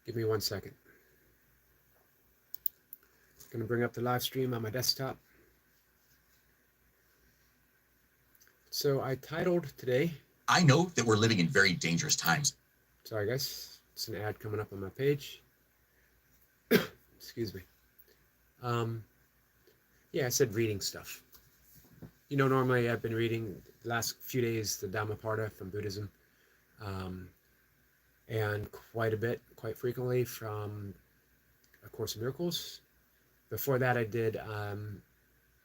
Give me 1 second. Going to bring up the live stream on my desktop. So I titled today, I know that we're living in very dangerous times. Sorry guys, it's an ad coming up on my page. Excuse me. Yeah, I said reading stuff. You know, normally I've been reading the last few days the Dhammapada from Buddhism, and quite a bit, quite frequently from A Course in Miracles. Before that, I did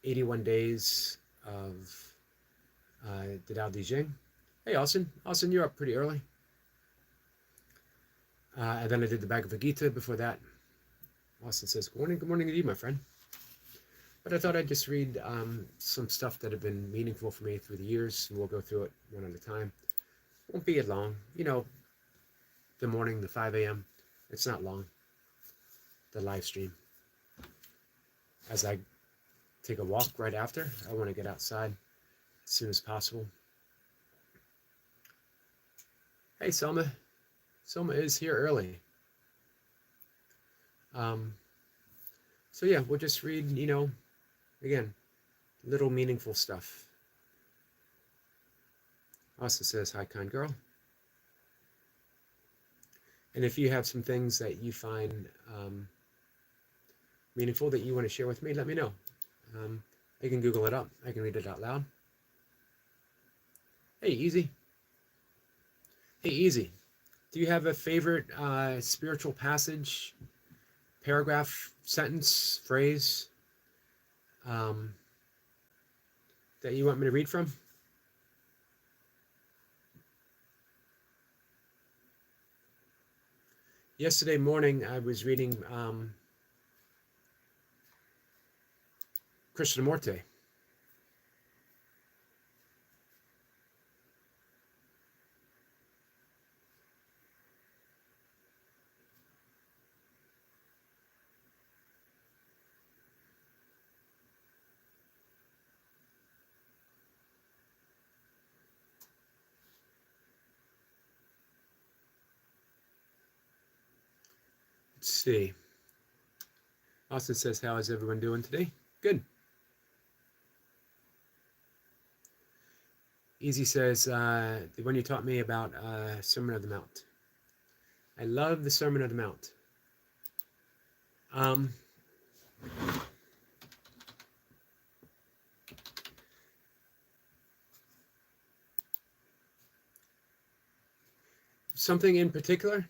81 days of the Tao Te Ching. Hey, Austin. Austin, you're up pretty early. And then I did the Bhagavad Gita before that. Austin says, good morning to you, my friend. But I thought I'd just read some stuff that have been meaningful for me through the years, and we'll go through it one at a time. Won't be as long. You know, the morning, the 5 a.m., it's not long. The live stream. As I take a walk right after, I want to get outside as soon as possible. Hey, Selma. Selma is here early. So yeah, we'll just read, you know, again, little meaningful stuff. Also says, hi, kind girl. And if you have some things that you find meaningful that you want to share with me, let me know. I can Google it up. I can read it out loud. Hey, Easy. Hey, Easy. Do you have a favorite spiritual passage, paragraph, sentence, phrase that you want me to read from? Yesterday morning, I was reading Krishnamurti. Let's see. Austin says, how is everyone doing today? Good. Easy says, the one you taught me about Sermon on the Mount. I love the Sermon on the Mount. Something in particular?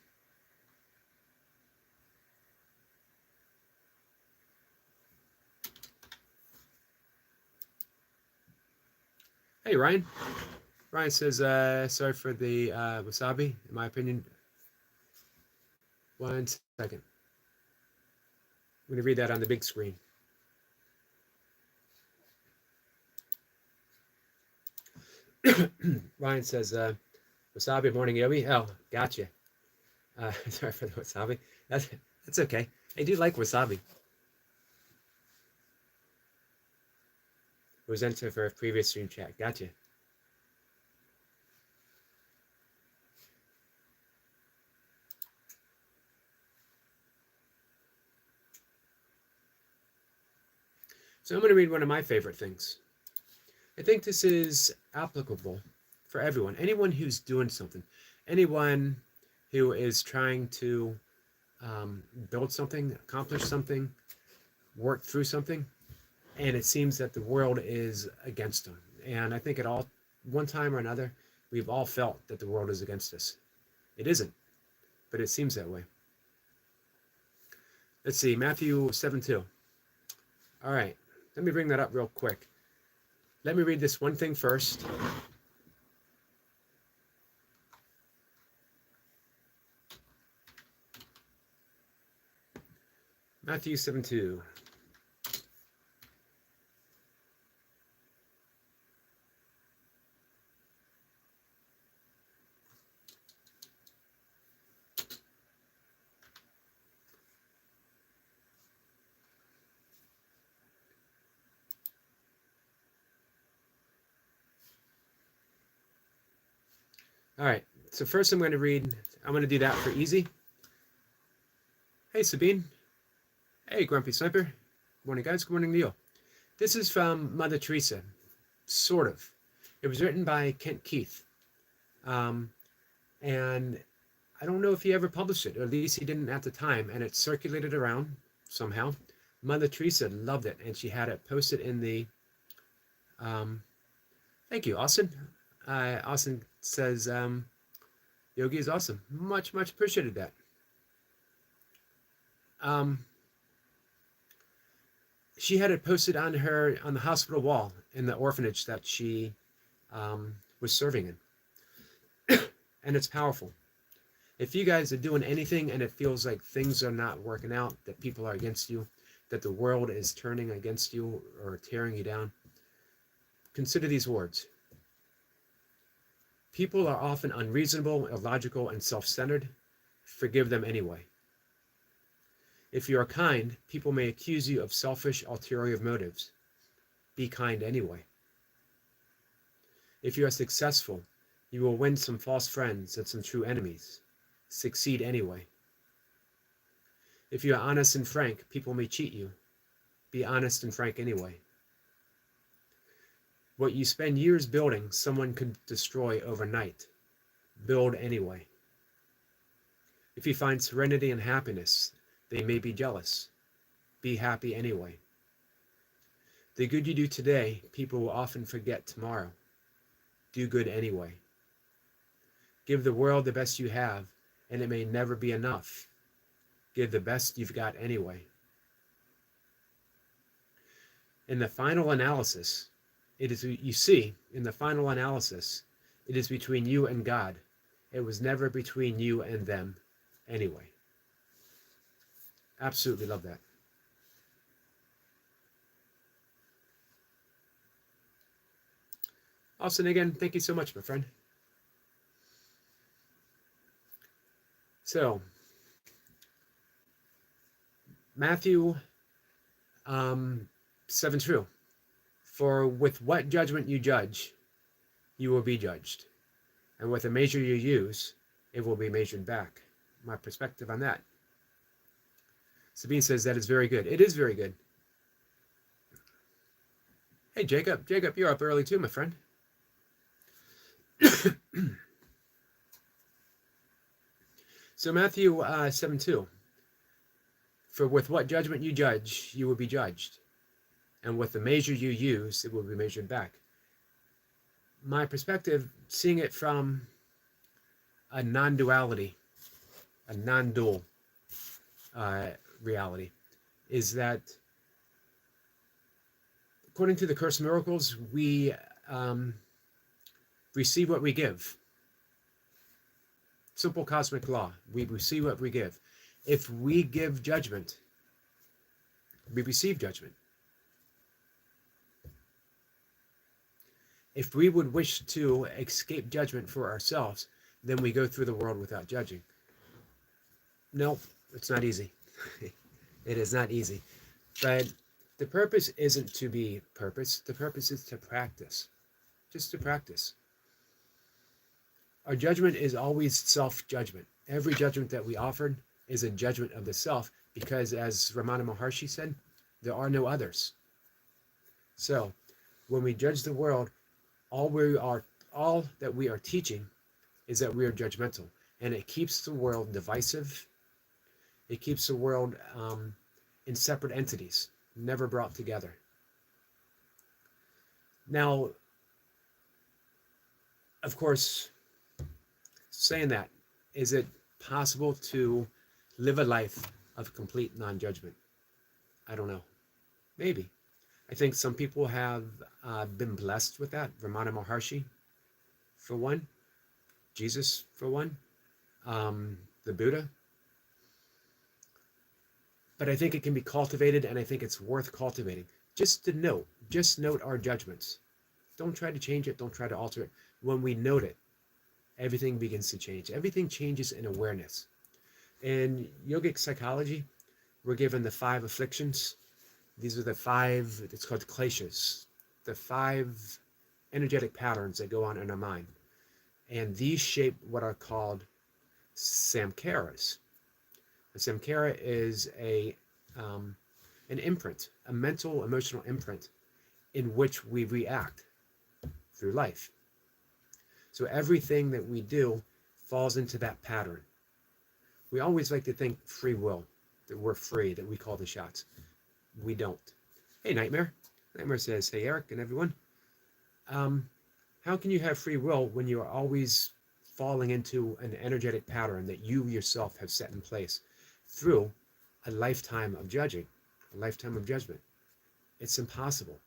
Hey, Ryan. Ryan says, sorry for the wasabi, in my opinion. 1 second. I'm going to read that on the big screen. Ryan says, wasabi morning, Yogi. Oh, gotcha. Sorry for the wasabi. That's okay. I do like wasabi. It was entered for a previous stream chat. Gotcha. So I'm going to read one of my favorite things. I think this is applicable for everyone. Anyone who's doing something. Anyone who is trying to build something, accomplish something, work through something, and it seems that the world is against them. And I think at all, one time or another, we've all felt that the world is against us. It isn't, but it seems that way. Let's see, Matthew 7:2. All right, let me bring that up real quick. Let me read this one thing first. Matthew 7:2. All right, so first I'm going to do that for easy. Hey, Sabine. Hey, Grumpy Sniper. Good morning, guys. Good morning to you. This is from Mother Teresa, sort of. It was written by Kent Keith. Um, and I don't know if he ever published it, or at least he didn't at the time, and it circulated around somehow. Mother Teresa loved it, and she had it posted in the. Um, Thank you, Austin. Austin says Yogi is awesome. Much, much appreciated that. Um, she had it posted on the hospital wall in the orphanage that she was serving in, and it's powerful. If you guys are doing anything and it feels like things are not working out, that people are against you, that the world is turning against you or tearing you down, consider these words. People are often unreasonable, illogical, and self-centered. Forgive them anyway. If you are kind, people may accuse you of selfish, ulterior motives. Be kind anyway. If you are successful, you will win some false friends and some true enemies. Succeed anyway. If you are honest and frank, people may cheat you. Be honest and frank anyway. What you spend years building, someone could destroy overnight. Build anyway. If you find serenity and happiness, they may be jealous. Be happy anyway. The good you do today, people will often forget tomorrow. Do good anyway. Give the world the best you have, and it may never be enough. Give the best you've got anyway. In the final analysis, it is between you and God. It was never between you and them anyway. Absolutely love that. Austin, again, thank you so much, my friend. So, Matthew 7 true. For with what judgment you judge, you will be judged. And with the measure you use, it will be measured back. My perspective on that. Sabine says that is very good. It is very good. Hey, Jacob. Jacob, you're up early too, my friend. So Matthew 7:2. For with what judgment you judge, you will be judged. And with the measure you use, it will be measured back. My perspective, seeing it from a non-duality, a non-dual reality, is that according to the Course in Miracles, we receive what we give. Simple cosmic law. We receive what we give. If we give judgment, we receive judgment. If we would wish to escape judgment for ourselves, then we go through the world without judging. No, it's not easy. It is not easy. But the purpose isn't to be purpose. The purpose is to practice. Just to practice. Our judgment is always self-judgment. Every judgment that we offered is a judgment of the self, because as Ramana Maharshi said, there are no others. So when we judge the world, all that we are teaching is that we are judgmental, and it keeps the world divisive. It keeps the world in separate entities, never brought together. Now, of course, saying that, is it possible to live a life of complete non-judgment? I don't know. Maybe. I think some people have been blessed with that. Ramana Maharshi, for one. Jesus, for one. The Buddha. But I think it can be cultivated, and I think it's worth cultivating. Just note our judgments. Don't try to change it. Don't try to alter it. When we note it, everything begins to change. Everything changes in awareness. In yogic psychology, we're given the 5 afflictions. These are the 5, it's called kleshas, the 5 energetic patterns that go on in our mind. And these shape what are called samkaras. A samkara is an imprint, a mental, emotional imprint in which we react through life. So everything that we do falls into that pattern. We always like to think free will, that we're free, that we call the shots. We don't. Hey, Nightmare. Nightmare says, hey, Eric and everyone. How can you have free will when you are always falling into an energetic pattern that you yourself have set in place through a lifetime of judging, a lifetime of judgment? It's impossible.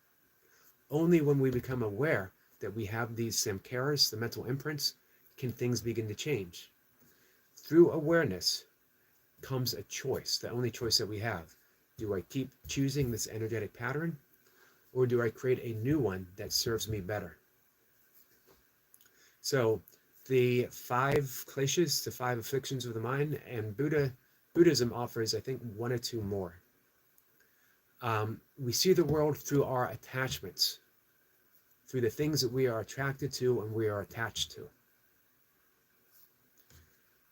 Only when we become aware that we have these samkaras, the mental imprints, can things begin to change. Through awareness comes a choice, the only choice that we have. Do I keep choosing this energetic pattern, or do I create a new one that serves me better? So the 5 kleshas, the 5 afflictions of the mind, and Buddhism offers, I think, 1 or 2 more. We see the world through our attachments, through the things that we are attracted to and we are attached to.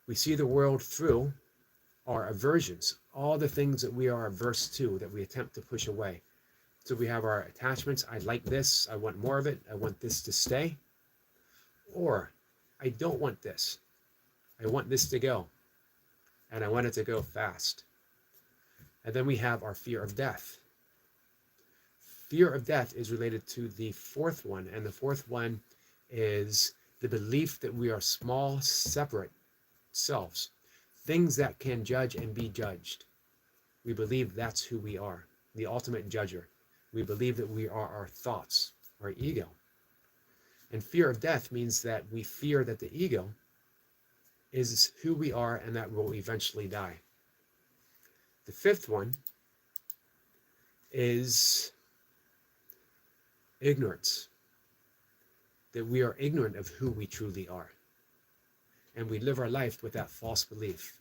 We see the world through our aversions, all the things that we are averse to, that we attempt to push away. So we have our attachments. I like this. I want more of it. I want this to stay. Or I don't want this. I want this to go. And I want it to go fast. And then we have our fear of death. Fear of death is related to the 4th one. And the 4th one is the belief that we are small, separate selves. Things that can judge and be judged. We believe that's who we are, the ultimate judger. We believe that we are our thoughts, our ego. And fear of death means that we fear that the ego is who we are and that we'll eventually die. The 5th one is ignorance, that we are ignorant of who we truly are. And we live our life with that false belief.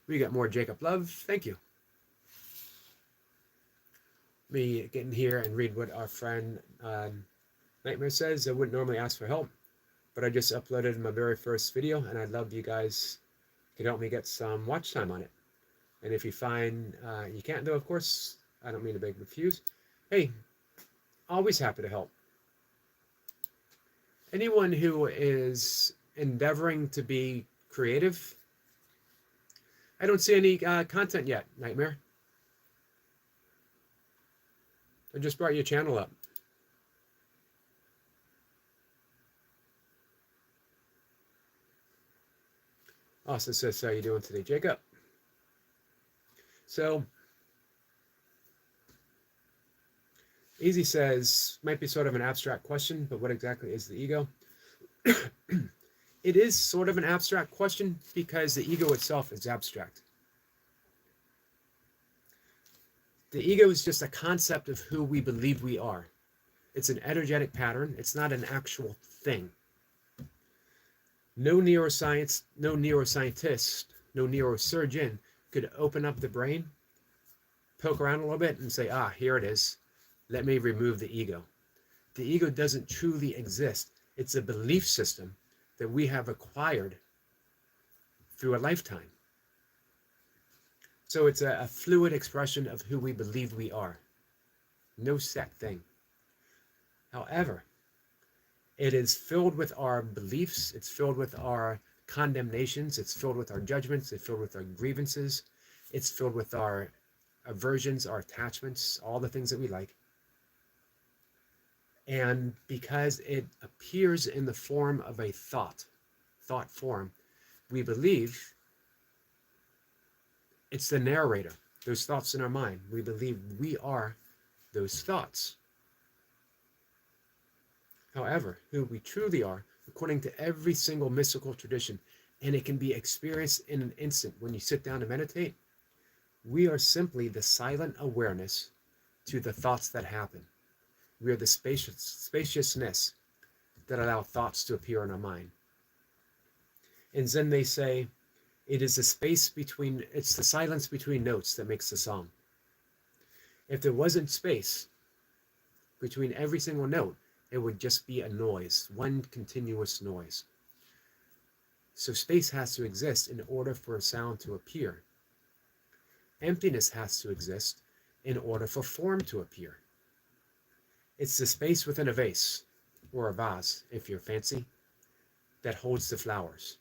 We got more Jacob Love. Thank you. Me get in here and read what our friend Nightmare says. I wouldn't normally ask for help, but I just uploaded my very first video, and I'd love you guys could help me get some watch time on it. And if you find you can't, though, of course, I don't mean to beg refuse. Hey, always happy to help. Anyone who is endeavoring to be creative. I don't see any content yet, Nightmare. I just brought your channel up. Also says, how are you doing today, Jacob? So, Easy says, might be sort of an abstract question, but what exactly is the ego? It is sort of an abstract question because the ego itself is abstract. The ego is just a concept of who we believe we are. It's an energetic pattern. It's not an actual thing. No neuroscience, no neuroscientist, no neurosurgeon could open up the brain, poke around a little bit and say, here it is. Let me remove the ego. The ego doesn't truly exist. It's a belief system that we have acquired through a lifetime. So it's a fluid expression of who we believe we are. No set thing. However, it is filled with our beliefs. It's filled with our condemnations. It's filled with our judgments. It's filled with our grievances. It's filled with our aversions, our attachments, all the things that we like. And because it appears in the form of a thought form, we believe it's the narrator, those thoughts in our mind. We believe we are those thoughts. However, who we truly are, according to every single mystical tradition, and it can be experienced in an instant when you sit down to meditate, we are simply the silent awareness to the thoughts that happen. We are the spaciousness that allow thoughts to appear in our mind. In Zen, they say, it is the space between, it's the silence between notes that makes the song. If there wasn't space between every single note, it would just be a noise, one continuous noise. So space has to exist in order for a sound to appear. Emptiness has to exist in order for form to appear. It's the space within a vase, or a vase, if you're fancy, that holds the flowers.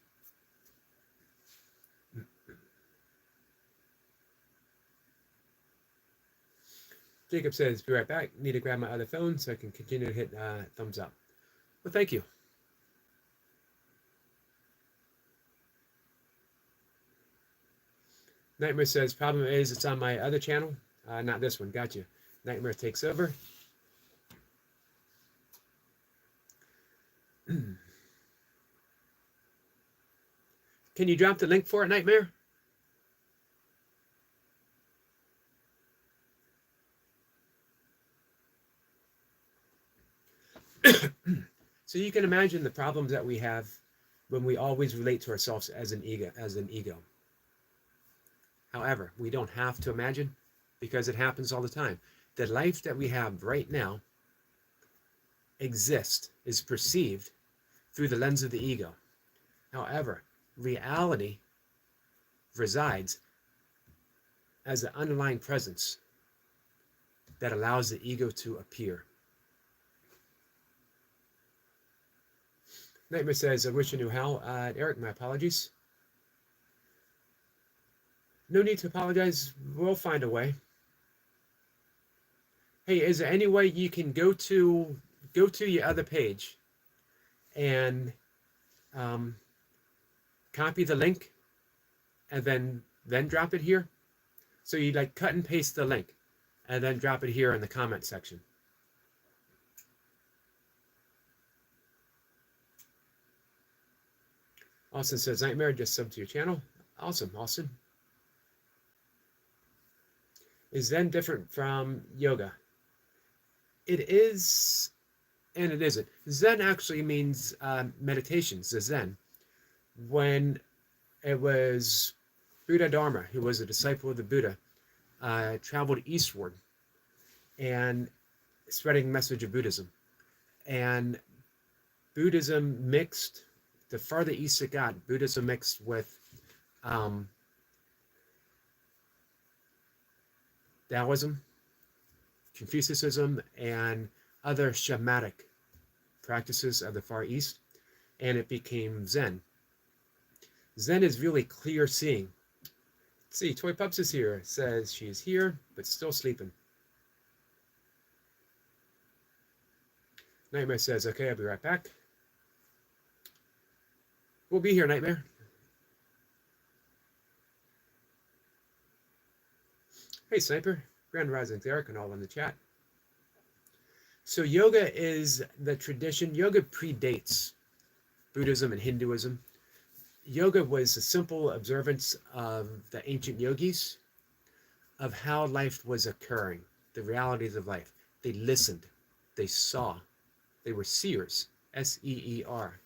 Jacob says, be right back. Need to grab my other phone so I can continue to hit thumbs up. Well, thank you. Nightmare says, problem is it's on my other channel. Not this one. Got you. Nightmare takes over. Can you drop the link for it, Nightmare? So you can imagine the problems that we have when we always relate to ourselves as an ego. However, we don't have to imagine, because it happens all the time. The life that we have right now exists, is perceived through the lens of the ego. However, reality resides as the underlying presence that allows the ego to appear. Nightmare says, I wish I knew how. Eric, my apologies. No need to apologize. We'll find a way. Hey, is there any way you can go to your other page and copy the link and then drop it here? So you like cut and paste the link and then drop it here in the comment section. Austin says, Nightmare, just sub to your channel. Awesome, Austin. Is Zen different from yoga? It is, and it isn't. Zen actually means meditations, the Zen. When it was Buddha Dharma, who was a disciple of the Buddha, traveled eastward and spreading the message of Buddhism. And Buddhism mixed, the farther east it got, Buddhism mixed with Taoism, Confucianism, and other shamanic practices of the Far East, and it became Zen. Zen is really clear seeing. Let's see, Toy Pups is here. It says she's here, but still sleeping. Nightmare says, okay, I'll be right back. We'll be here, Nightmare. Hey, Sniper. Grand Rising, Eric, and all in the chat. So yoga is the tradition. Yoga predates Buddhism and Hinduism. Yoga was a simple observance of the ancient yogis of how life was occurring, the realities of life. They listened, they saw, they were seers, S-E-E-R.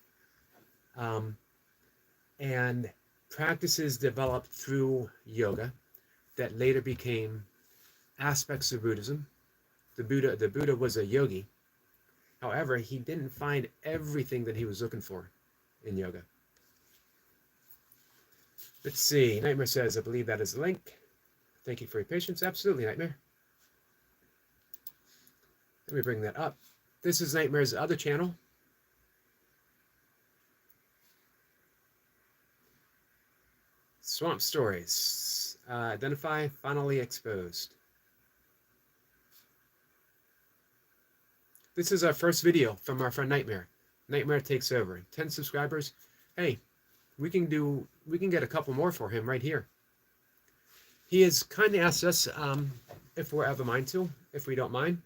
And practices developed through yoga that later became aspects of Buddhism. The Buddha was a yogi. However, he didn't find everything that he was looking for in yoga. Let's see. Nightmare says, I believe that is the link. Thank you for your patience. Absolutely, Nightmare. Let me bring that up. This is Nightmare's other channel. Swamp Stories. Identify, finally exposed. This is our first video from our friend Nightmare. Nightmare takes over. 10 subscribers. Hey, we can get a couple more for him right here. He has kindly asked us if we're ever mind to, if we don't mind,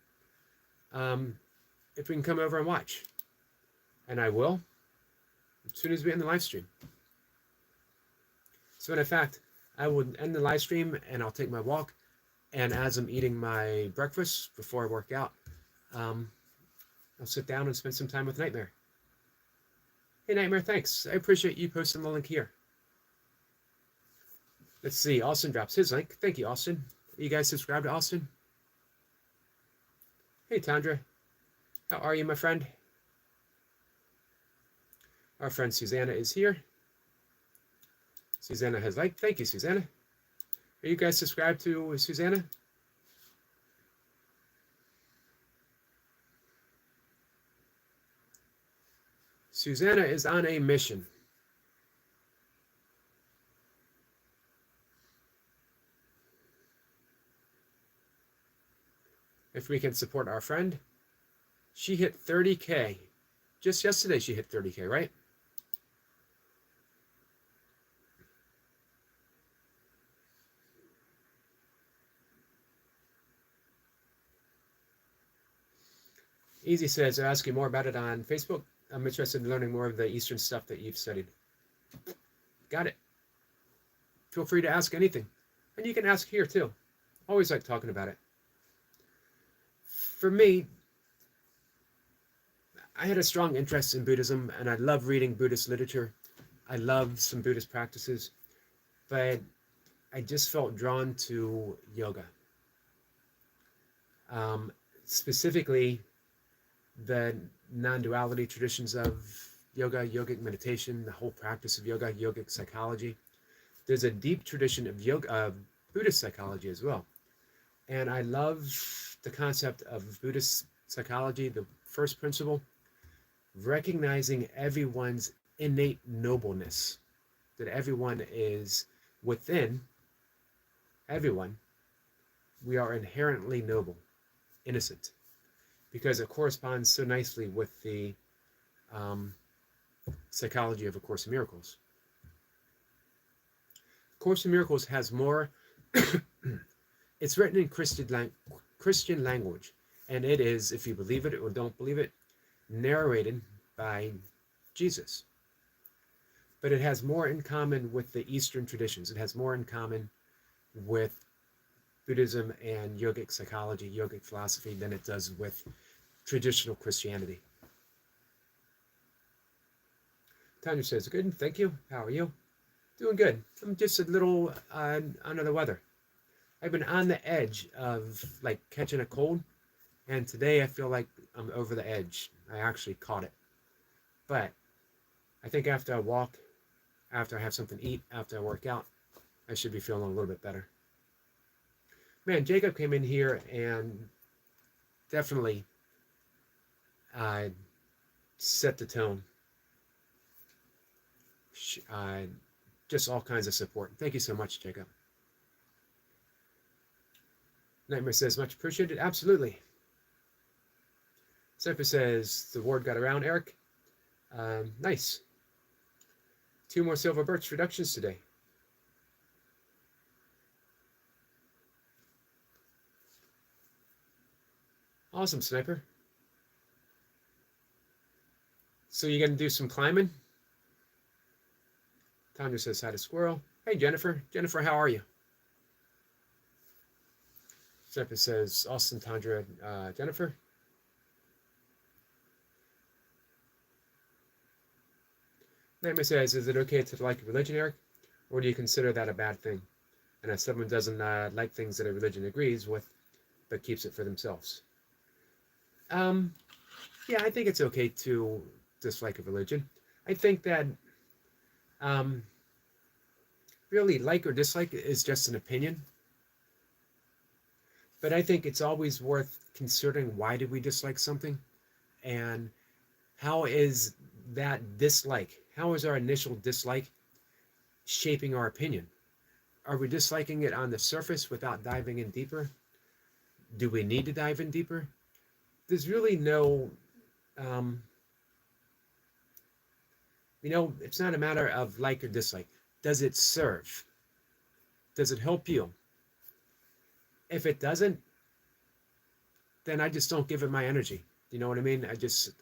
if we can come over and watch. And I will, as soon as we end the live stream. So in fact, I will end the live stream and I'll take my walk. And as I'm eating my breakfast before I work out, I'll sit down and spend some time with Nightmare. Hey, Nightmare, thanks. I appreciate you posting the link here. Let's see. Austin drops his link. Thank you, Austin. You guys subscribe to Austin? Hey, Tandra. How are you, my friend? Our friend Susanna is here. Susanna has liked. Thank you, Susanna. Are you guys subscribed to Susanna? Susanna is on a mission. If we can support our friend, she hit 30K. Just yesterday she hit 30K, right? Easy says, I'll ask you more about it on Facebook. I'm interested in learning more of the Eastern stuff that you've studied. Got it. Feel free to ask anything. And you can ask here too. Always like talking about it. For me, I had a strong interest in Buddhism, and I love reading Buddhist literature. I love some Buddhist practices, but I just felt drawn to yoga. Specifically, the non-duality traditions of yoga, yogic meditation, the whole practice of yoga, yogic psychology. There's a deep tradition of yoga, Buddhist psychology as well. And I love the concept of Buddhist psychology, the first principle, recognizing everyone's innate nobleness, that everyone is within everyone. We are inherently noble, innocent, because it corresponds so nicely with the psychology of A Course in Miracles. Course in Miracles has more, it's written in Christian language, and it is, if you believe it or don't believe it, narrated by Jesus. But it has more in common with the Eastern traditions. It has more in common with Buddhism and yogic psychology, yogic philosophy, than it does with traditional Christianity. Tanya says, good, thank you. How are you? Doing good. I'm just a little under the weather. I've been on the edge of like catching a cold, and today I feel like I'm over the edge. I actually caught it. But I think after I walk, after I have something to eat, after I work out, I should be feeling a little bit better. Man, Jacob came in here and definitely set the tone. Just all kinds of support. Thank you so much, Jacob. Nightmare says, much appreciated. Absolutely. Cypher says, the word got around, Eric. Nice. 2 more silver birch reductions today. Awesome, Sniper. So you're going to do some climbing? Tanya says, hi to Squirrel. Hey, Jennifer. Jennifer, how are you? Sniper says, Austin, Tundra, Jennifer. Nightmare says, is it okay to like a religion, Eric? Or do you consider that a bad thing? And if someone doesn't like things that a religion agrees with, but keeps it for themselves? Yeah, I think it's okay to dislike a religion. I think that really like or dislike is just an opinion. But I think it's always worth considering, why did we dislike something? And how is that dislike, how is our initial dislike shaping our opinion? Are we disliking it on the surface without diving in deeper? Do we need to dive in deeper? There's really no, it's not a matter of like or dislike. Does it serve? Does it help you? If it doesn't, then I just don't give it my energy. You know what I mean? I just,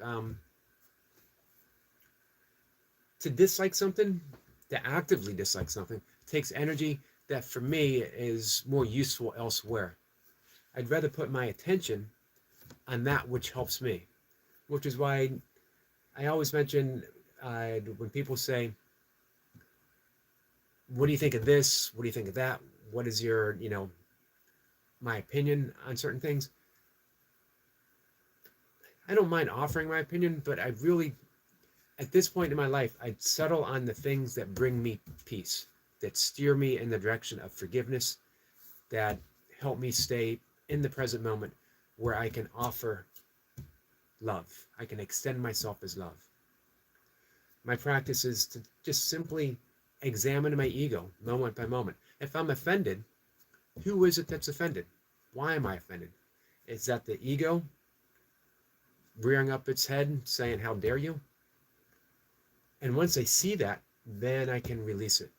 to dislike something, to actively dislike something, takes energy that for me is more useful elsewhere. I'd rather put my attention on that which helps me, which is why I always mention when people say, what do you think of this? What do you think of that? What is your, my opinion on certain things? I don't mind offering my opinion, but I really, at this point in my life, I'd settle on the things that bring me peace, that steer me in the direction of forgiveness, that help me stay in the present moment where I can offer love. I can extend myself as love. My practice is to just simply examine my ego moment by moment. If I'm offended, who is it that's offended? Why am I offended? Is that the ego rearing up its head saying, how dare you? And once I see that, then I can release it.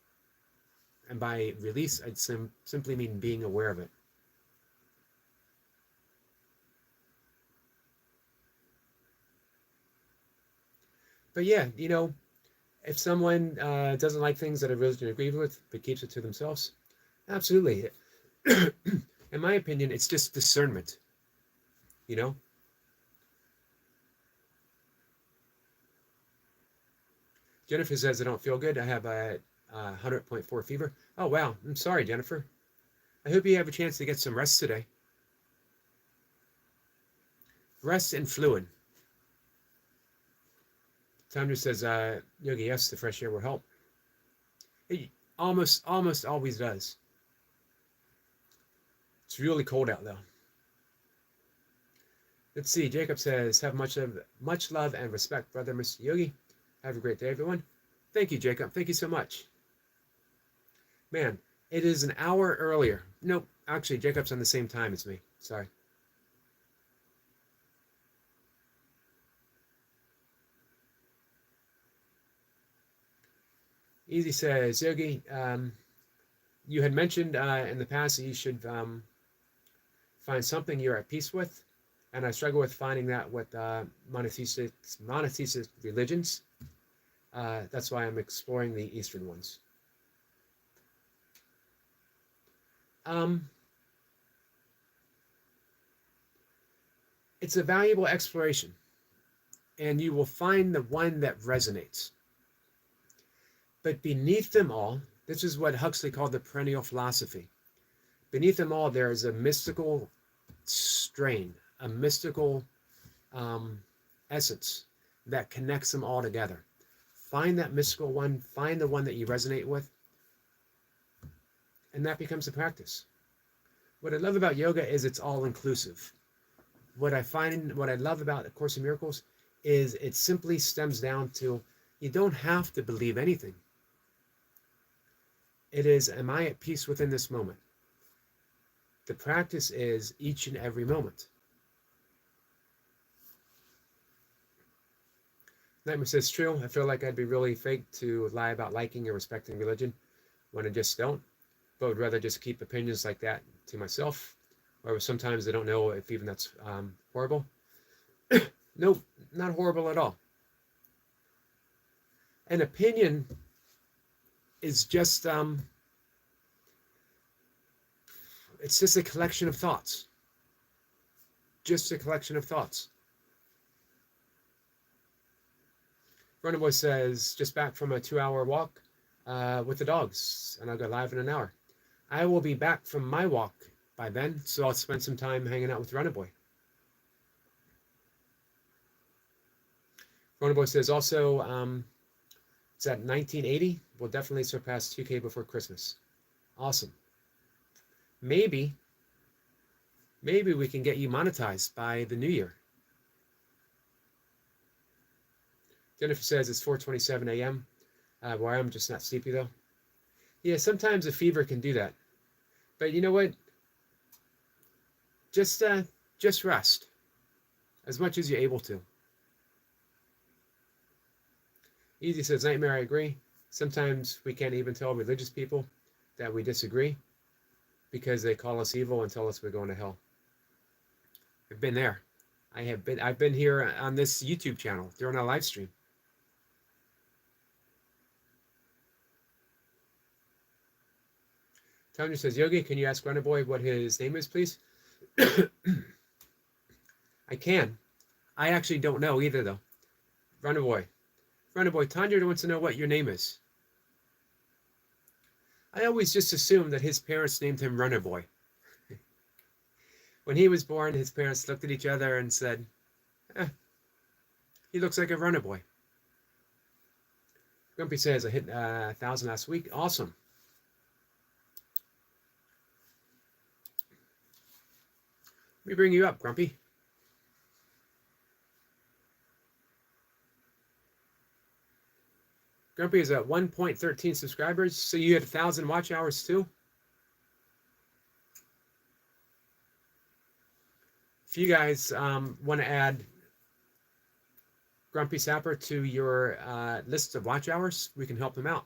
And by release, I'd simply mean being aware of it. But yeah, if someone doesn't like things that a religion agrees with, but keeps it to themselves, absolutely. In my opinion, it's just discernment, you know? Jennifer says, I don't feel good. I have a 100.4 fever. Oh, wow. I'm sorry, Jennifer. I hope you have a chance to get some rest today. Rest and fluid. Tanya says, Yogi, yes, the fresh air will help. It almost always does. It's really cold out, though. Let's see. Jacob says, have much love and respect, brother, Mr. Yogi. Have a great day, everyone. Thank you, Jacob. Thank you so much. Man, it is an hour earlier. Nope, actually, Jacob's on the same time as me. Sorry. Easy says, Yogi, you had mentioned in the past that you should find something you're at peace with, and I struggle with finding that with monotheistic religions. That's why I'm exploring the Eastern ones. It's a valuable exploration, and you will find the one that resonates. But beneath them all, this is what Huxley called the perennial philosophy. Beneath them all, there is a mystical strain, a mystical essence that connects them all together. Find that mystical one, find the one that you resonate with, and that becomes a practice. What I love about yoga is it's all inclusive. What I love about A Course in Miracles is it simply stems down to, you don't have to believe anything. It is, am I at peace within this moment? The practice is each and every moment. Nightmare says, true. I feel like I'd be really fake to lie about liking or respecting religion when I just don't, but would rather just keep opinions like that to myself. Or sometimes I don't know if even that's horrible. Nope, not horrible at all. An opinion is just, it's just a collection of thoughts. Just a collection of thoughts. Runaway says, just back from a 2-hour walk with the dogs, and I'll go live in an hour. I will be back from my walk by then, so I'll spend some time hanging out with Runaway. Runaway says also, it's at 1980. We'll definitely surpass 2K before Christmas. Awesome. Maybe we can get you monetized by the new year. Jennifer says it's 4:27 a.m. Where I'm just not sleepy though. Yeah, sometimes a fever can do that. But you know what? Just rest as much as you're able to. Easy says, Nightmare, I agree. Sometimes we can't even tell religious people that we disagree because they call us evil and tell us we're going to hell. I've been there. I've been here on this YouTube channel during a live stream. Tanya says, Yogi, can you ask Runnerboy what his name is, please? I can. I actually don't know either, though. Runnerboy, Tanya wants to know what your name is. I always just assumed that his parents named him Runnerboy. When he was born, his parents looked at each other and said, he looks like a Runnerboy. Grumpy says, I hit 1,000 last week. Awesome. Let me bring you up, Grumpy. Grumpy is at 1.13 subscribers, so you had 1,000 watch hours too? If you guys want to add Grumpy Sapper to your list of watch hours, we can help them out.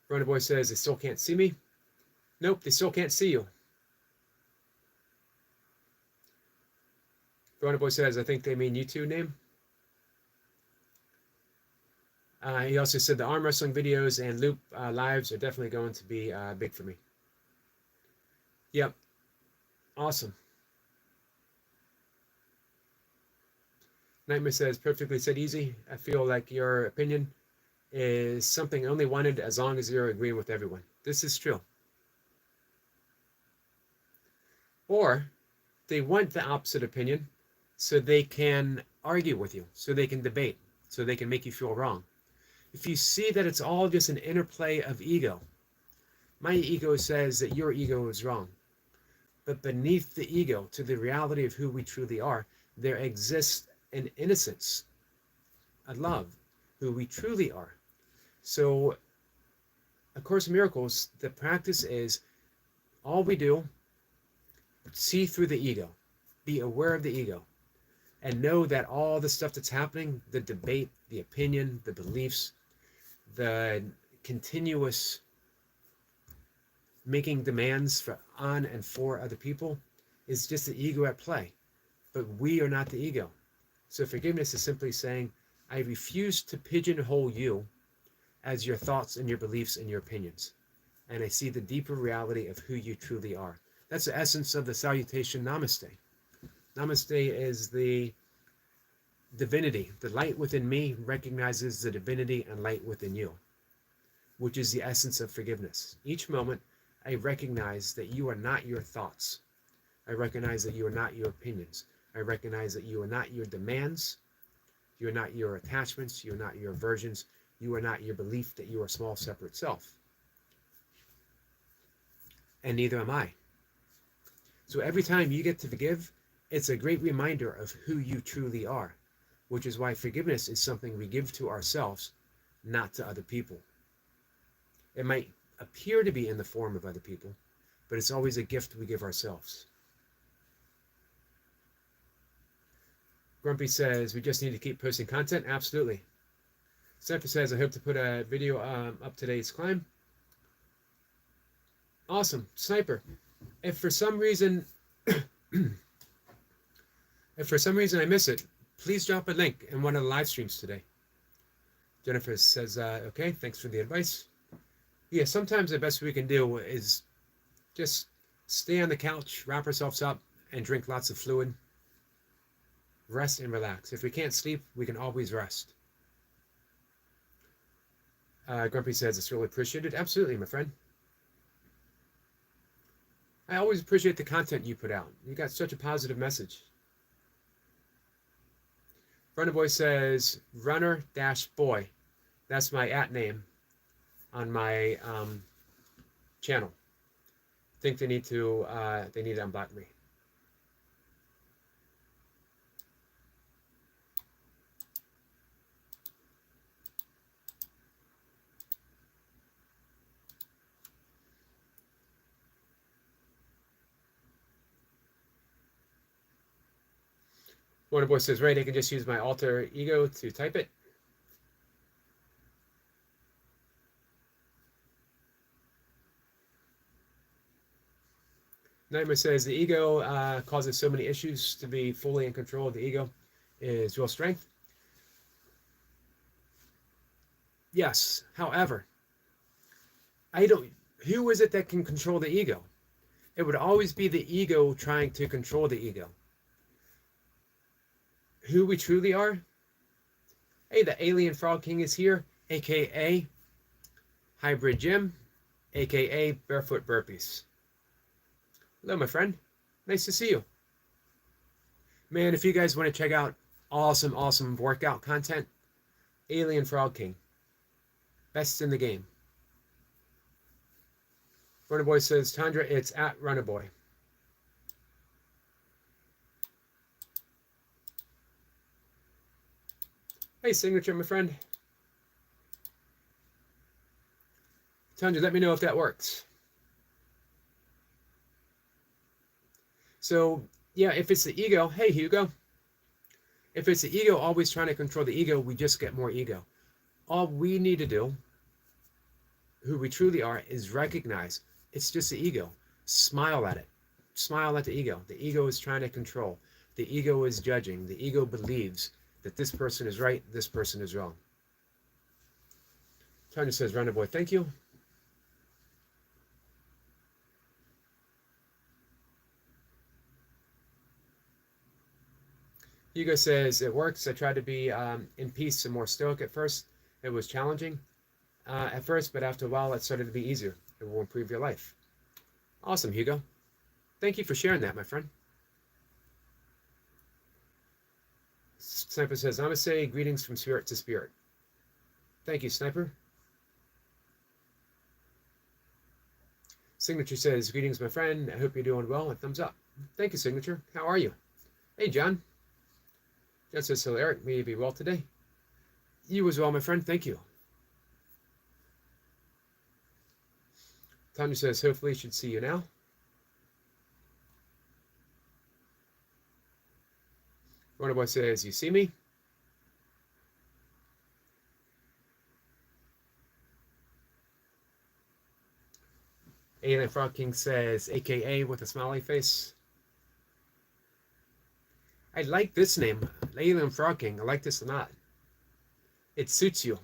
Rona Boy says they still can't see me. Nope, they still can't see you. Rona Boy says I think they mean YouTube name. He also said the arm wrestling videos and loop lives are definitely going to be big for me. Yep. Awesome. Nightmare says, perfectly said, easy. I feel like your opinion is something only wanted as long as you're agreeing with everyone. This is true. Or they want the opposite opinion so they can argue with you, so they can debate, so they can make you feel wrong. If you see that it's all just an interplay of ego, my ego says that your ego is wrong. But beneath the ego, to the reality of who we truly are, there exists an innocence, a love, who we truly are. So, A Course in Miracles, the practice is all we do, see through the ego, be aware of the ego, and know that all the stuff that's happening, the debate, the opinion, the beliefs, the continuous making demands on and for other people is just the ego at play. But we are not the ego. So forgiveness is simply saying, I refuse to pigeonhole you as your thoughts and your beliefs and your opinions. And I see the deeper reality of who you truly are. That's the essence of the salutation Namaste. Namaste is the divinity. The light within me recognizes the divinity and light within you, which is the essence of forgiveness. Each moment, I recognize that you are not your thoughts. I recognize that you are not your opinions. I recognize that you are not your demands. You are not your attachments. You are not your aversions. You are not your belief that you are a small, separate self. And neither am I. So every time you get to forgive, it's a great reminder of who you truly are, which is why forgiveness is something we give to ourselves, not to other people. It might appear to be in the form of other people, but it's always a gift we give ourselves. Grumpy says, we just need to keep posting content. Absolutely. Sniper says, I hope to put a video up today's climb. Awesome. Sniper, if for some reason I miss it, please drop a link in one of the live streams today. Jennifer says, okay, thanks for the advice. Yeah, sometimes the best we can do is just stay on the couch, wrap ourselves up, and drink lots of fluid. Rest and relax. If we can't sleep, we can always rest. Grumpy says, it's really appreciated. Absolutely, my friend. I always appreciate the content you put out. You got such a positive message. Runner Boy says, runner-boy. That's my @name on my channel. Think they need to unblock me. Wonder Boy says, right, I can just use my alter ego to type it. Nightmare says, the ego causes so many issues. To be fully in control of the ego is real strength. Yes, however, who is it that can control the ego? It would always be the ego trying to control the ego. Who we truly are? Hey, the Alien Frog King is here, aka Hybrid Jim, aka Barefoot Burpees. Hello, my friend. Nice to see you. Man, if you guys want to check out awesome workout content, Alien Frog King. Best in the game. Runner Boy says, Tundra, it's at Runner Boy. Hey, Signature, my friend. Tundra, let me know if that works. So, yeah, if it's the ego, hey, Hugo. If it's the ego always trying to control the ego, we just get more ego. All we need to do, who we truly are, is recognize it's just the ego. Smile at it. Smile at the ego. The ego is trying to control. The ego is judging. The ego believes that this person is right, this person is wrong. Tanya says, Runner Boy, thank you. Hugo says, it works. I tried to be in peace and more stoic at first. It was challenging at first, but after a while, it started to be easier. It will improve your life. Awesome, Hugo. Thank you for sharing that, my friend. Sniper says, Namaste, greetings from spirit to spirit. Thank you, Sniper. Signature says, greetings, my friend. I hope you're doing well. A thumbs up. Thank you, Signature. How are you? Hey, John. John says, hello, Eric. May you be well today. You as well, my friend. Thank you. Tanya says, hopefully should see you now. Runner Boy says, you see me? Alien Frog King says, AKA with a smiley face. I like this name, Alien Frog King. I like this a lot. It suits you.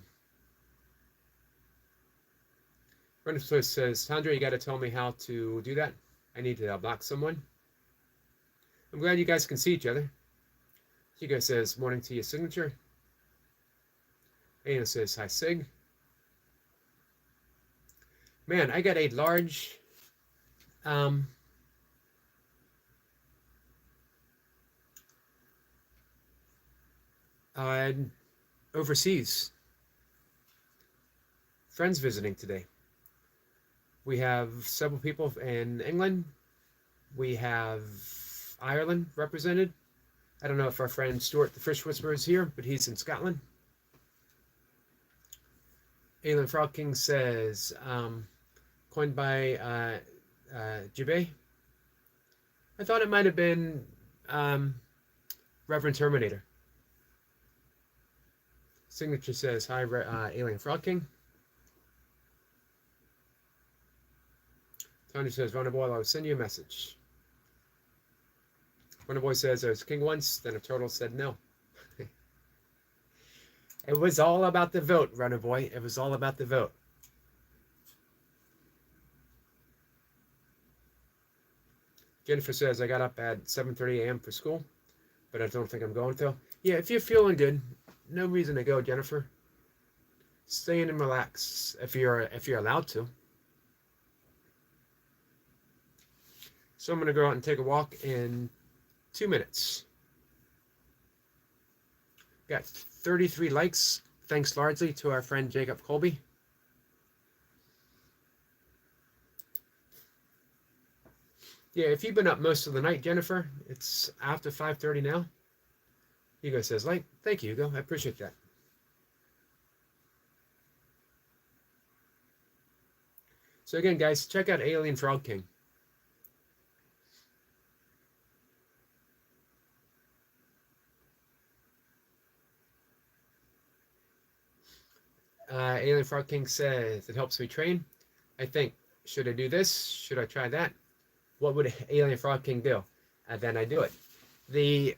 Runner Boy says, Tandra, you got to tell me how to do that. I need to block someone. I'm glad you guys can see each other. Hugo says, morning to your Signature. Aina says, hi, Sig. Man, I got a large overseas friends visiting today. We have several people in England. We have Ireland represented. I don't know if our friend Stuart the Fish Whisperer is here, but he's in Scotland. Alien Frog King says, coined by Jibbe. I thought it might have been Reverend Terminator. Signature says, hi, Alien Frog King. Tony says, Runner Boy, I'll send you a message. Runner Boy says, I was king once, then a turtle said no. It was all about the vote, Runner Boy. It was all about the vote. Jennifer says, I got up at 7:30 a.m. for school, but I don't think I'm going to. Yeah, if you're feeling good, no reason to go, Jennifer. Stay in and relax if you're allowed to. So I'm going to go out and take a walk in 2 minutes. Got 33 likes, thanks largely to our friend Jacob Colby. Yeah, if you've been up most of the night, Jennifer, it's after 5:30 now. Hugo says, like, thank you, Hugo. I appreciate that. So again, guys, check out Alien Frog King. Alien Frog King says, it helps me train. I think, should I do this? Should I try that? What would Alien Frog King do? And then I do it. The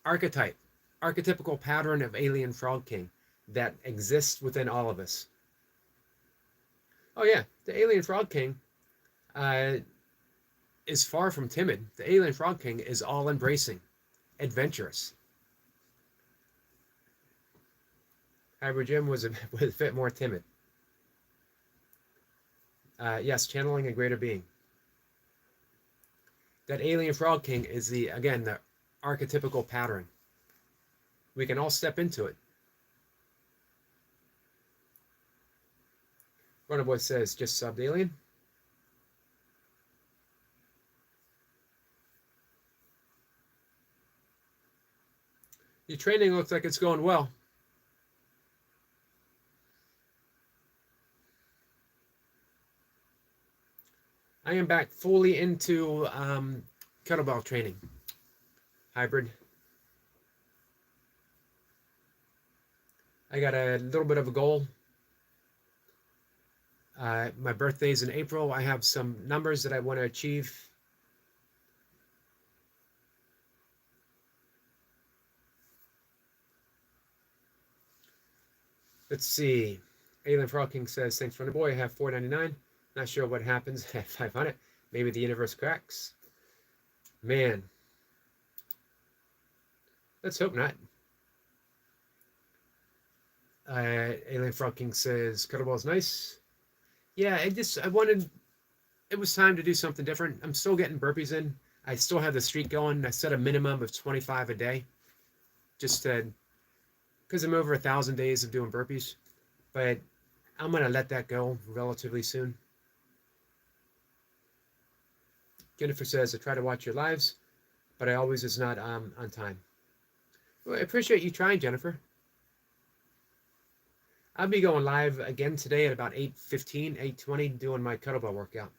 archetypical pattern of Alien Frog King that exists within all of us. Oh yeah, the Alien Frog King is far from timid. The Alien Frog King is all embracing, adventurous. Hybrid Jim was a bit more timid. Yes, channeling a greater being. That Alien Frog King is the archetypical pattern. We can all step into it. Runaway says, just subbed Alien. Your training looks like it's going well. I am back fully into kettlebell training. Hybrid. I got a little bit of a goal. My birthday's in April. I have some numbers that I want to achieve. Let's see. Alien Frog King says, thanks for the boy. I have $4.99. Not sure what happens at 500. Maybe the universe cracks. Man. Let's hope not. Alien Frog King says, kettlebell's nice. Yeah, it was time to do something different. I'm still getting burpees in. I still have the streak going. I set a minimum of 25 a day. Just because I'm over 1,000 days of doing burpees. But I'm going to let that go relatively soon. Jennifer says, I try to watch your lives, but I always is not on time. Well, I appreciate you trying, Jennifer. I'll be going live again today at about 8:15, 8:20, doing my kettlebell workout.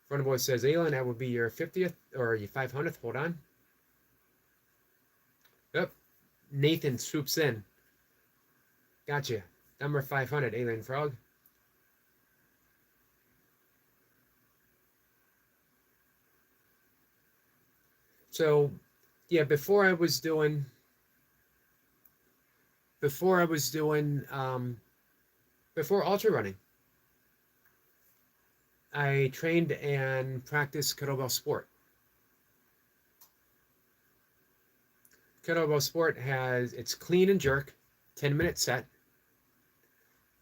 Front boy says, Alien, that would be your 50th or your 500th. Hold on. Yep. Nathan swoops in. Gotcha. Number 500, Alien Frog. So, yeah, before ultra running, I trained and practiced kettlebell sport. Kettlebell sport it's clean and jerk, 10-minute set,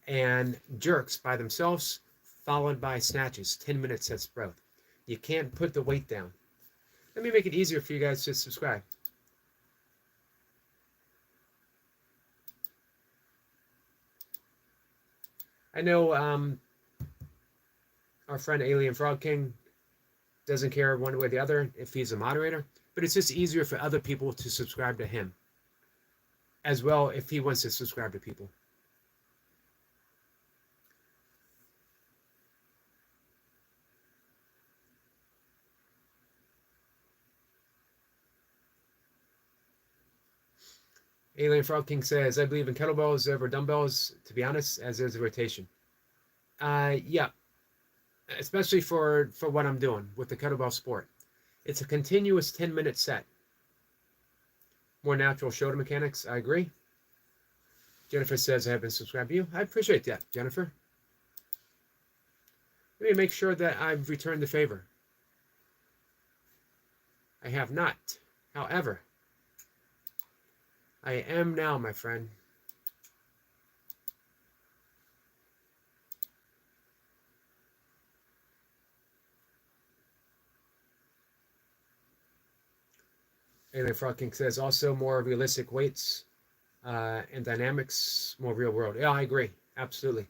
and jerks by themselves, followed by snatches, 10-minute sets both. You can't put the weight down. Let me make it easier for you guys to subscribe. I know our friend Alien Frog King doesn't care one way or the other if he's a moderator, but it's just easier for other people to subscribe to him as well if he wants to subscribe to people. Alien Frog King says, I believe in kettlebells over dumbbells, to be honest, as is a rotation. Yeah, especially for what I'm doing with the kettlebell sport. It's a continuous 10-minute set. More natural shoulder mechanics, I agree. Jennifer says, I have been subscribed to you. I appreciate that, Jennifer. Let me make sure that I've returned the favor. I have not. However, I am now, my friend. Alien Frog King says also more realistic weights and dynamics, more real world. Yeah, I agree. Absolutely.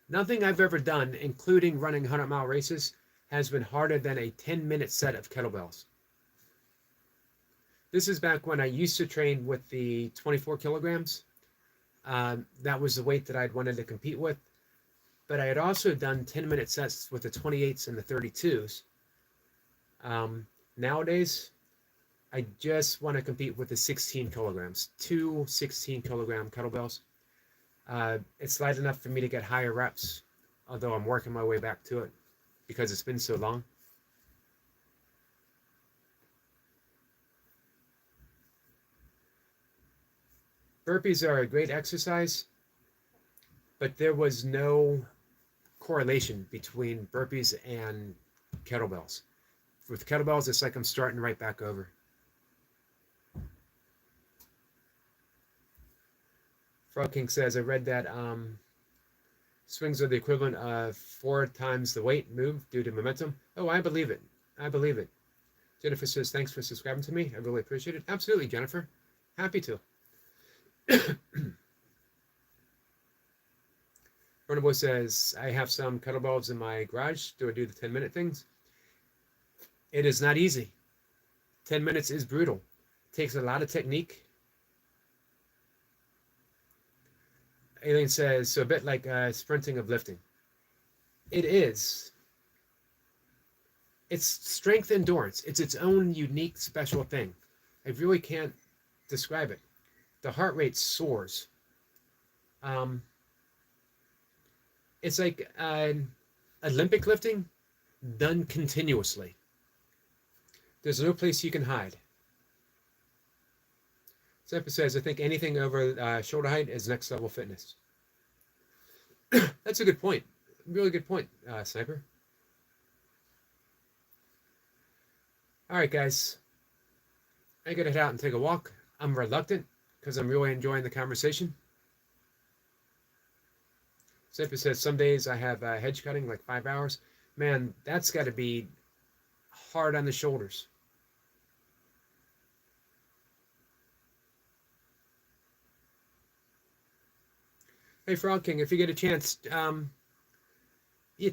Nothing I've ever done, including running 100-mile races, has been harder than a 10-minute set of kettlebells. This is back when I used to train with the 24 kilograms. That was the weight that I'd wanted to compete with. But I had also done 10-minute sets with the 28s and the 32s. Nowadays, I just want to compete with the 16 kilograms. 2 16-kilogram kettlebells. It's light enough for me to get higher reps, although I'm working my way back to it because it's been so long. Burpees are a great exercise, but there was no correlation between burpees and kettlebells. With kettlebells, it's like I'm starting right back over. Frog King says, I read that swings are the equivalent of 4 times the weight moved due to momentum. Oh, I believe it. I believe it. Jennifer says, thanks for subscribing to me. I really appreciate it. Absolutely, Jennifer. Happy to. Boy says, I have some kettlebells in my garage. Do I do the 10-minute things? It is not easy. 10 minutes is brutal. It takes a lot of technique. Aileen says, so a bit like sprinting of lifting. It is. It's strength endurance. It's its own unique special thing. I really can't describe it. The heart rate soars. It's like Olympic lifting done continuously. There's no place you can hide. Sniper says, I think anything over shoulder height is next level fitness. That's a good point. Really good point, Sniper. All right, guys. I gotta head out and take a walk. I'm reluctant because I'm really enjoying the conversation. Sniper says, some days I have hedge cutting like 5 hours. Man, that's got to be hard on the shoulders. Hey, Frog King, if you get a chance, yeah,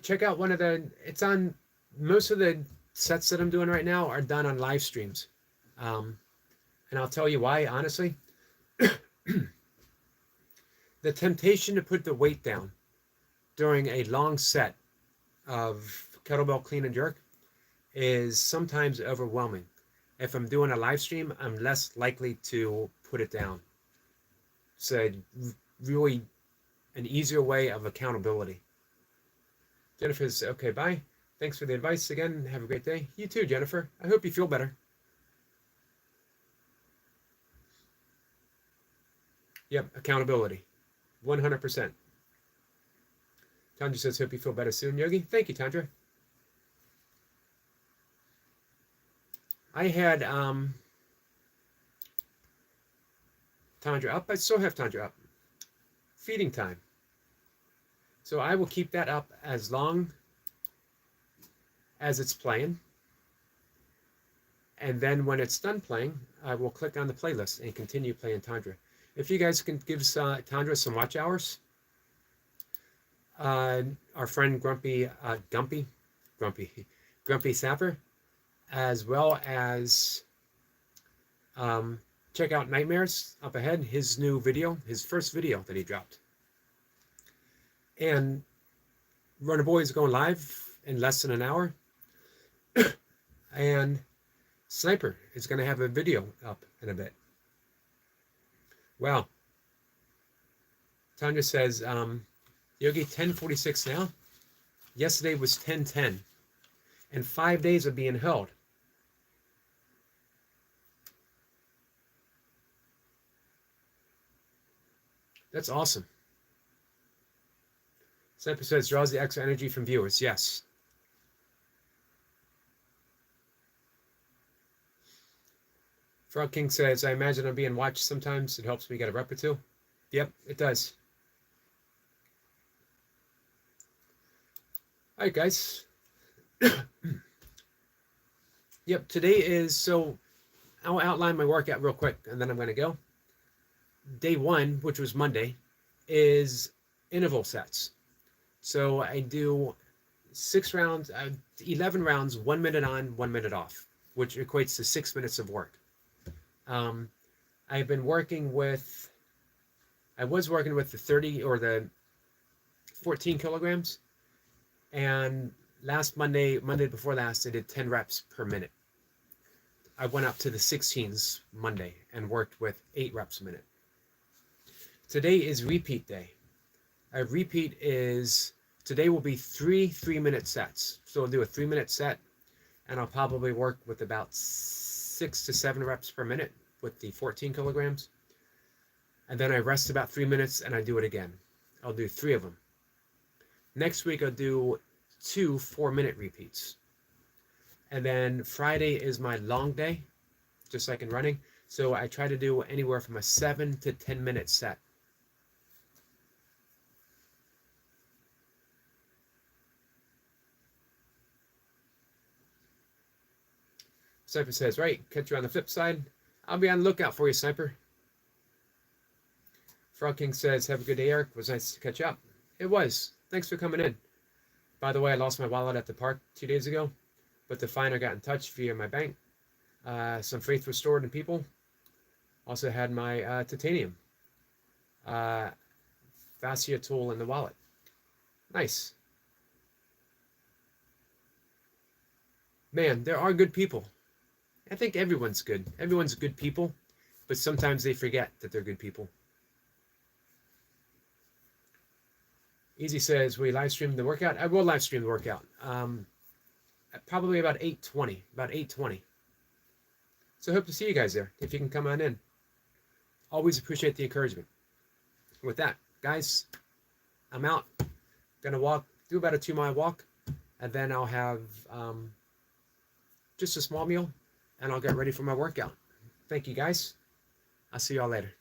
check out one of the. It's on most of the sets that I'm doing right now are done on live streams, and I'll tell you why. Honestly, the temptation to put the weight down during a long set of kettlebell clean and jerk is sometimes overwhelming. If I'm doing a live stream, I'm less likely to put it down. So really an easier way of accountability. Jennifer says, okay, bye. Thanks for the advice again. Have a great day. You too, Jennifer. I hope you feel better. Yep, accountability. 100%. Tandra says, hope you feel better soon, Yogi. Thank you, Tandra. I had Tandra up. I still have Tandra up. Feeding time. So I will keep that up as long as it's playing. And then when it's done playing, I will click on the playlist and continue playing Tandra. If you guys can give Tandra some watch hours, our friend Grumpy Sapper, as well as check out Nightmares up ahead, his new video, his first video that he dropped. And Runner Boy is going live in less than an hour. And Sniper is going to have a video up in a bit. Wow. Tanya says, Yogi, 10:46 now. Yesterday was 10:10. And 5 days of being held. That's awesome. Sniper says, draws the extra energy from viewers. Yes. Frog King says, I imagine I'm being watched sometimes. It helps me get a rep or two. Yep, it does. All right, guys. Yep, today is, so I'll outline my workout real quick, and then I'm going to go. Day one, which was Monday, is interval sets. So I do 11 rounds, 1 minute on, 1 minute off, which equates to 6 minutes of work. I've been working with, I was working with the 30 or the 14 kilograms. And last Monday before last, I did 10 reps per minute. I went up to the 16s Monday and worked with 8 reps a minute. Today is repeat day. A repeat is, today will be 3 3-minute sets. So I'll do a 3-minute set, and I'll probably work with about 6 to 7 reps per minute with the 14 kilograms. And then I rest about 3 minutes and I do it again. I'll do 3 of them. Next week I'll do 2 4-minute repeats. And then Friday is my long day, just like in running. So I try to do anywhere from a 7 to 10-minute set. Sniper says, right, catch you on the flip side. I'll be on the lookout for you, Sniper. Frog King says, have a good day, Eric. It was nice to catch up. It was. Thanks for coming in. By the way, I lost my wallet at the park 2 days ago, but the finder got in touch via my bank. Some faith restored in people. Also had my titanium fascia tool in the wallet. Nice. Man, there are good people. I think everyone's good. Everyone's good people, but sometimes they forget that they're good people. Easy says, we live stream the workout? I will live stream the workout. Probably about 8:20. About 8:20. So I hope to see you guys there, if you can come on in. Always appreciate the encouragement. With that, guys, I'm out. Gonna walk, do about a 2-mile walk, and then I'll have just a small meal, and I'll get ready for my workout. Thank you, guys. I'll see y'all later.